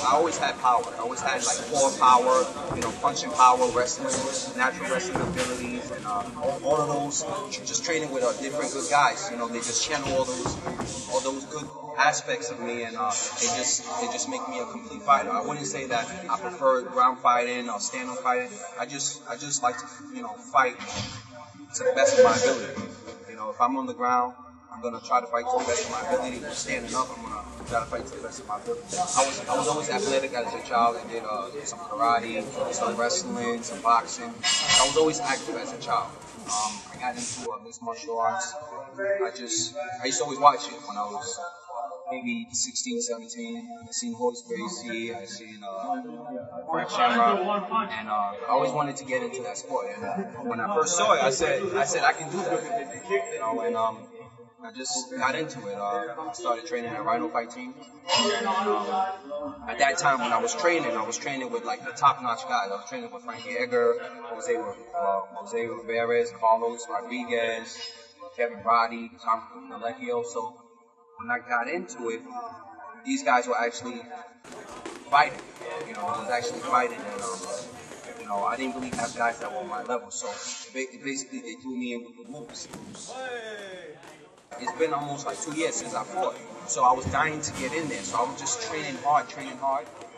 I always had power. I always had like core power, you know, punching power, wrestling, natural wrestling abilities, and all of those. Just training with different good guys. You know, they just channel all those good aspects of me, and they just make me a complete fighter. I wouldn't say that I prefer ground fighting or stand-up fighting. I just like to, you know, fight to the best of my ability. You know, if I'm on the ground, I'm gonna try to fight to the best of my ability. If I'm standing up, I'm gonna try to fight to the best of my ability. I was always athletic as a child. I did some karate, some wrestling, some boxing. I was always active as a child. I got into mixed martial arts. I used to always watch it when I was maybe 16, 17. I seen Horace Gracie, I seen Frank Shamrock, and I always wanted to get into that sport. And when I first saw it, I said I can do it, you know, and I just got into it. I started training at Rhino Fight Team. And, at that time, when I was training with like the top-notch guys. I was training with Frankie Edgar, Jose Rivera, Carlos Rodriguez, Kevin Roddy, Tom Alecchio. So when I got into it, these guys were actually fighting. You know, I was actually fighting, and you know, I didn't really have guys that were on my level. So basically, they threw me in with the moves. It's been almost like 2 years since I fought, so I was dying to get in there. So I was just training hard,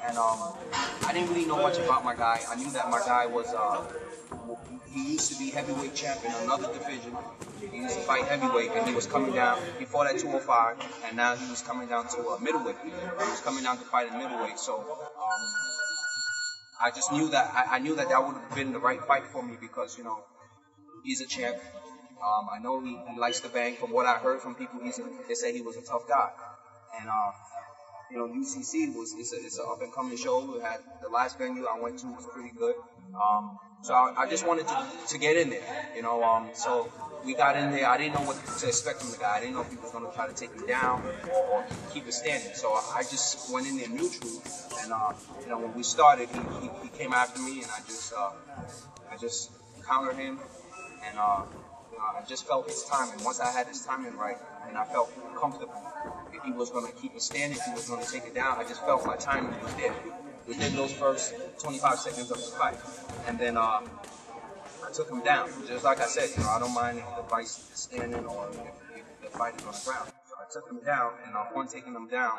and I didn't really know much about my guy. I knew that my guy was he used to be heavyweight champion in another division. He used to fight heavyweight, and he was coming down. He fought at 205, and now he was coming down to middleweight. He was coming down to fight in middleweight. So I just knew that I knew that would have been the right fight for me because, you know, he's a champ. I know he likes the bang. From what I heard from people, they say he was a tough guy. And you know, UCC it's an up and coming show. We had the last venue I went to was pretty good. So I just wanted to get in there, you know. So we got in there. I didn't know what to expect from the guy. I didn't know if he was going to try to take me down or keep it standing. So I just went in there neutral. And you know, when we started, he came after me, and I just countered him, and I just felt his timing. Once I had his timing right, and I felt comfortable. If he was going to keep it standing, if he was going to take it down, I just felt my timing was there. Within those first 25 seconds of the fight. And then I took him down. Just like I said, you know, I don't mind if the fight's standing or if the fight is on the ground. So I took him down, and upon taking him down,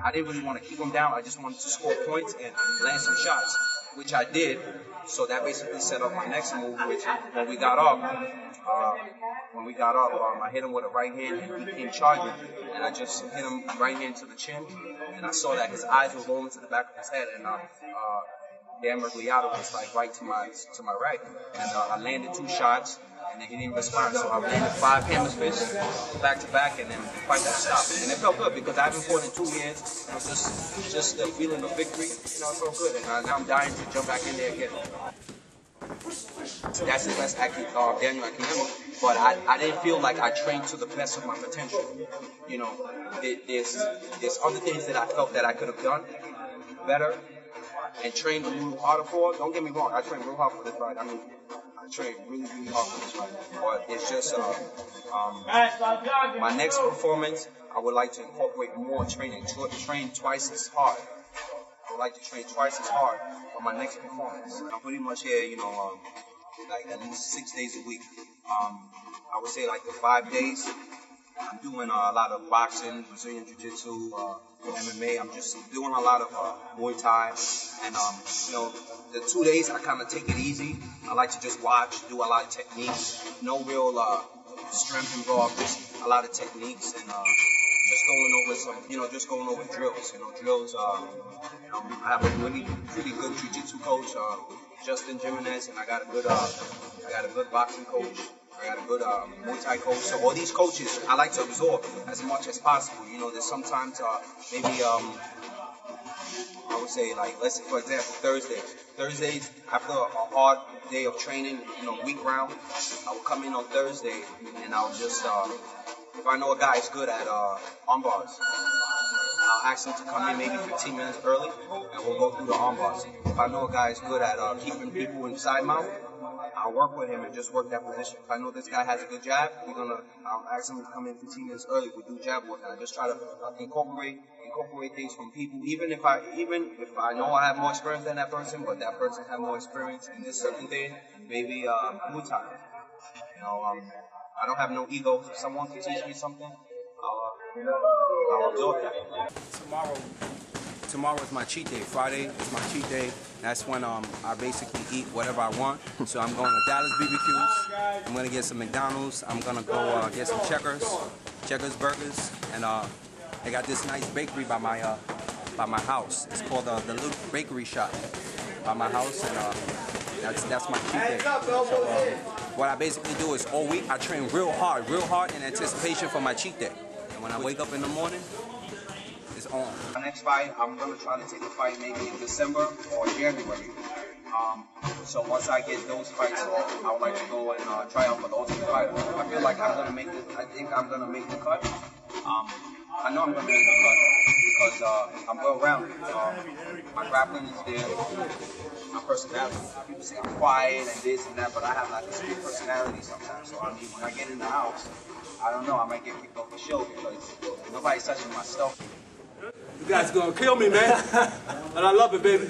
I didn't really want to keep him down. I just wanted to score points and land some shots, which I did. So that basically set up my next move, which when we got up, I hit him with a right hand, and he came charging, and I just hit him right hand to the chin, and I saw that his eyes were rolling to the back of his head, and Dan Mergliato was like right to my right, and I landed 2 shots, and then he didn't respond, so I landed 5 hammer fists back to back, and then the fight got stopped, and it felt good because I haven't fought in 2 years. It was just the feeling of victory, you know, it felt good, and now I'm dying to jump back in there again. That's the best Daniel Akinyemi, but I didn't feel like I trained to the best of my potential. You know, there's other things that I felt that I could have done better and trained a little harder for. Don't get me wrong, I trained real hard for this fight. I mean, I trained really, really hard for this fight. But it's just my next performance, I would like to incorporate more training, train twice as hard. I would like to train twice as hard for my next performance. I'm pretty much here, you know, like at least 6 days a week. I would say like the 5 days, I'm doing a lot of boxing, Brazilian Jiu-Jitsu, MMA. I'm just doing a lot of Muay Thai. And, you know, the 2 days I kind of take it easy. I like to just watch, do a lot of techniques. No real strength involved, just a lot of techniques. And just going over drills. You know, drills. I have a pretty good jiu-jitsu coach, Justin Jimenez, and I got a good boxing coach. I got a good Muay Thai coach. So all these coaches, I like to absorb as much as possible. You know, there's sometimes maybe I would say, like, let's say for example Thursdays after a hard day of training, you know, week round, I will come in on Thursday and I'll just if I know a guy is good at arm bars, I'll ask him to come in maybe 15 minutes early, and we'll go through the arm bars. If I know a guy is good at keeping people in side mount, I'll work with him and just work that position. If I know this guy has a good jab, I'll ask him to come in 15 minutes early. We'll do jab work, and I just try to incorporate incorporate things from people, even if I know I have more experience than that person, but that person has more experience in this certain thing, maybe Muay Thai. You know, I don't have no ego. If someone can teach me something, I'll absorb that. Tomorrow is my cheat day. Friday is my cheat day. That's when I basically eat whatever I want. So I'm going to Dallas BBQs. I'm going to get some McDonald's. I'm going to go get some Checkers burgers. And they got this nice bakery by my house. It's called the Little Bakery Shop by my house. And that's my cheat day. So what I basically do is all week I train real hard in anticipation for my cheat day. And when I wake up in the morning, it's on. My next fight, I'm going to try to take a fight maybe in December or January. So once I get those fights off, I would like to go and try out for the Ultimate Fighter. I feel like I'm going to make it. I think I'm going to make the cut. I know I'm going to make the cut because I'm well-rounded. My grappling is there. My personality. People say I'm quiet and this and that, but I have like a split personality sometimes. So I mean, when I get in the house, I don't know, I might get kicked off the show because nobody's touching my stuff. You guys gonna kill me, man. And I love it, baby.